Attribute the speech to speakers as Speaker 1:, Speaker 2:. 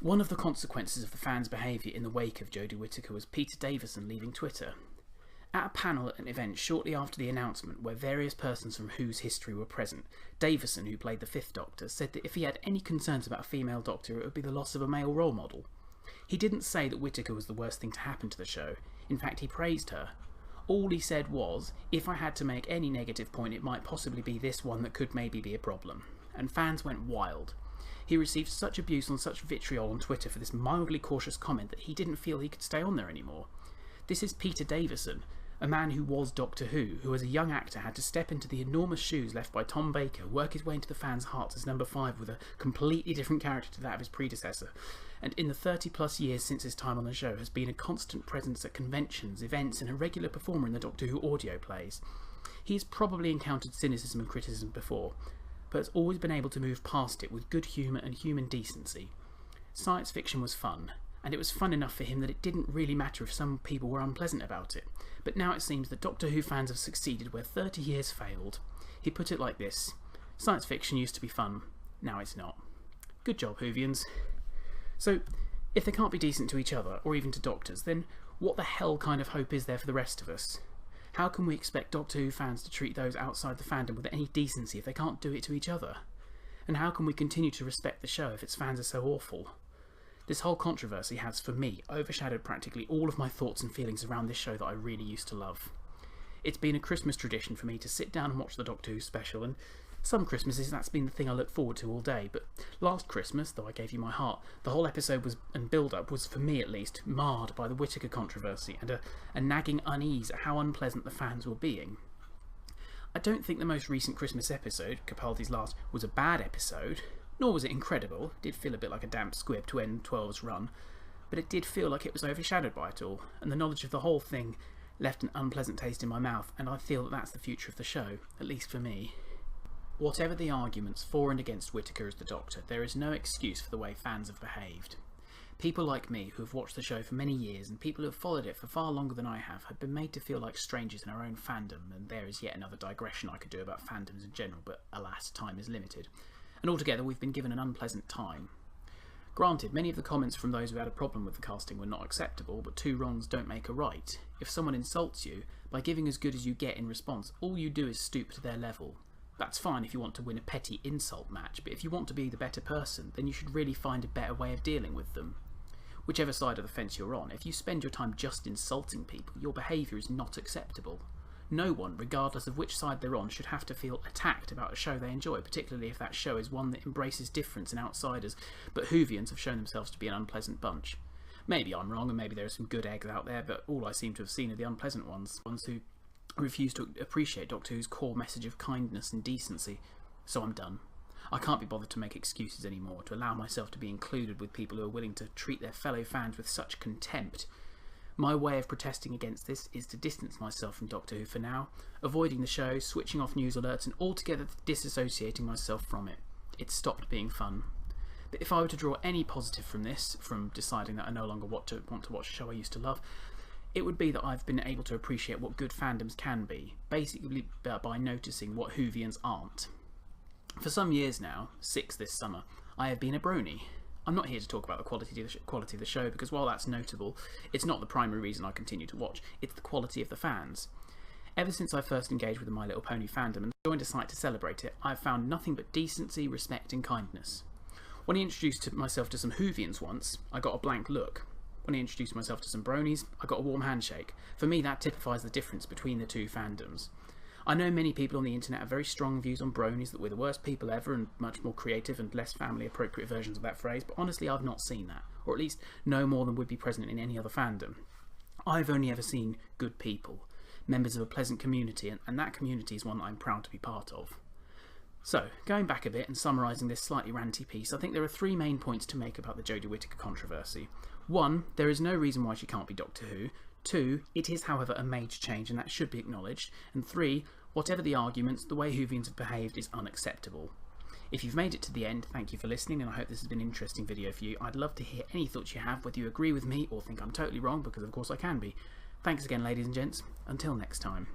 Speaker 1: One of the consequences of the fans' behaviour in the wake of Jodie Whittaker was Peter Davison leaving Twitter. At a panel at an event shortly after the announcement where various persons from Who's history were present, Davison, who played the Fifth Doctor, said that if he had any concerns about a female Doctor, it would be the loss of a male role model. He didn't say that Whittaker was the worst thing to happen to the show. In fact, he praised her. All he said was, if I had to make any negative point, it might possibly be this one that could maybe be a problem. And fans went wild. He received such abuse and such vitriol on Twitter for this mildly cautious comment that he didn't feel he could stay on there anymore. This is Peter Davison, a man who was Doctor Who as a young actor had to step into the enormous shoes left by Tom Baker, work his way into the fans' hearts as number 5 with a completely different character to that of his predecessor, and in the 30 plus years since his time on the show has been a constant presence at conventions, events, and a regular performer in the Doctor Who audio plays. He has probably encountered cynicism and criticism before, but has always been able to move past it with good humour and human decency. Science fiction was fun, and it was fun enough for him that it didn't really matter if some people were unpleasant about it. But now it seems that Doctor Who fans have succeeded where 30 years failed. He put it like this: science fiction used to be fun, now it's not. Good job, Whovians. So, if they can't be decent to each other, or even to doctors, then what the hell kind of hope is there for the rest of us? How can we expect Doctor Who fans to treat those outside the fandom with any decency if they can't do it to each other? And how can we continue to respect the show if its fans are so awful? This whole controversy has, for me, overshadowed practically all of my thoughts and feelings around this show that I really used to love. It's been a Christmas tradition for me to sit down and watch the Doctor Who special, and some Christmases that's been the thing I look forward to all day, but last Christmas, though I gave you my heart, the whole episode and build-up was, for me at least, marred by the Whittaker controversy and a nagging unease at how unpleasant the fans were being. I don't think the most recent Christmas episode, Capaldi's Last, was a bad episode, nor was it incredible. It did feel a bit like a damp squib to end 12's run, but it did feel like it was overshadowed by it all, and the knowledge of the whole thing left an unpleasant taste in my mouth, and I feel that that's the future of the show, at least for me. Whatever the arguments for and against Whittaker as the Doctor, there is no excuse for the way fans have behaved. People like me, who have watched the show for many years, and people who have followed it for far longer than I have been made to feel like strangers in our own fandom, and there is yet another digression I could do about fandoms in general, but alas, time is limited. And altogether, we've been given an unpleasant time. Granted, many of the comments from those who had a problem with the casting were not acceptable, but two wrongs don't make a right. If someone insults you, by giving as good as you get in response, all you do is stoop to their level. That's fine if you want to win a petty insult match, but if you want to be the better person, then you should really find a better way of dealing with them. Whichever side of the fence you're on, if you spend your time just insulting people, your behaviour is not acceptable. No one, regardless of which side they're on, should have to feel attacked about a show they enjoy, particularly if that show is one that embraces difference and outsiders, but Whovians have shown themselves to be an unpleasant bunch. Maybe I'm wrong, and maybe there are some good eggs out there, but all I seem to have seen are the unpleasant ones who refuse to appreciate Doctor Who's core message of kindness and decency. So I'm done. I can't be bothered to make excuses anymore, to allow myself to be included with people who are willing to treat their fellow fans with such contempt. My way of protesting against this is to distance myself from Doctor Who for now, avoiding the show, switching off news alerts, and altogether disassociating myself from it. It's stopped being fun. But if I were to draw any positive from this, from deciding that I no longer want to watch a show I used to love, it would be that I've been able to appreciate what good fandoms can be, basically by noticing what Whovians aren't. For some years now, 6 this summer, I have been a brony. I'm not here to talk about the quality of the show, because while that's notable, it's not the primary reason I continue to watch, it's the quality of the fans. Ever since I first engaged with the My Little Pony fandom and joined a site to celebrate it, I have found nothing but decency, respect and kindness. When I introduced myself to some Whovians once, I got a blank look. When I introduced myself to some bronies, I got a warm handshake. For me, that typifies the difference between the two fandoms. I know many people on the internet have very strong views on bronies, that we're the worst people ever and much more creative and less family appropriate versions of that phrase, but honestly I've not seen that, or at least no more than would be present in any other fandom. I've only ever seen good people, members of a pleasant community, and that community is one that I'm proud to be part of. So, going back a bit and summarising this slightly ranty piece, I think there are 3 main points to make about the Jodie Whittaker controversy. 1, there is no reason why she can't be Doctor Who. 2, it is however a major change and that should be acknowledged. And 3, whatever the arguments, the way Whovians have behaved is unacceptable. If you've made it to the end, thank you for listening, and I hope this has been an interesting video for you. I'd love to hear any thoughts you have, whether you agree with me or think I'm totally wrong, because of course I can be. Thanks again, ladies and gents. Until next time.